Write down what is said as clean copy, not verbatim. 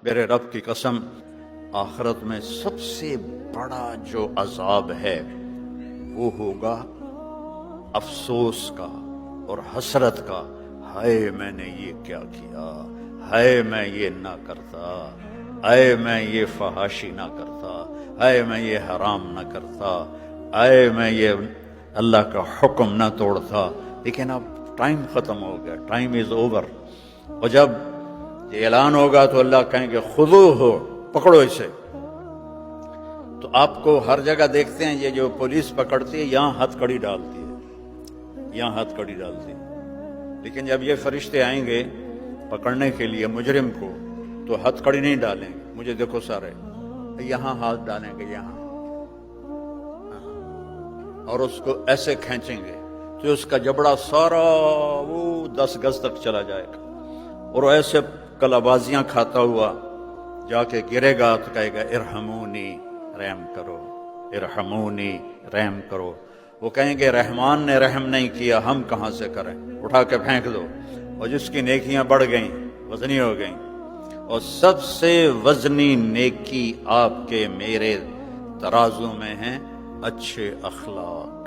میرے رب کی قسم، آخرت میں سب سے بڑا جو عذاب ہے وہ ہوگا افسوس کا اور حسرت کا، ہائے میں نے یہ کیا کیا، ہائے میں یہ نہ کرتا، ہائے میں یہ فحاشی نہ کرتا، ہائے میں یہ حرام نہ کرتا، ہائے میں یہ اللہ کا حکم نہ توڑتا۔ لیکن اب ٹائم ختم ہو گیا، ٹائم از اوور، اور جب یہ اعلان ہوگا تو اللہ کہیں گے خذوہ ہو، پکڑو اسے۔ تو آپ کو ہر جگہ دیکھتے ہیں یہ جو پولیس پکڑتی ہے یہاں ہتھ کڑی ڈالتی ہے، یہاں ہتھ کڑی ڈالتی ہے، لیکن جب یہ فرشتے آئیں گے پکڑنے کے لیے مجرم کو تو ہتھ کڑی نہیں ڈالیں گے، مجھے دیکھو سارے، یہاں ہاتھ ڈالیں گے، یہاں، اور اس کو ایسے کھینچیں گے تو اس کا جبڑا سارا وہ 10 گز تک چلا جائے گا، اور ایسے کلابازیاں کھاتا ہوا جا کے گرے گا تو کہے گا ارحمونی، رحم کرو، ارحمونی، رحم کرو۔ وہ کہیں گے رحمان نے رحم نہیں کیا، ہم کہاں سے کریں، اٹھا کے پھینک دو۔ اور جس کی نیکیاں بڑھ گئیں، وزنی ہو گئیں، اور سب سے وزنی نیکی آپ کے میرے ترازو میں ہیں اچھے اخلاق۔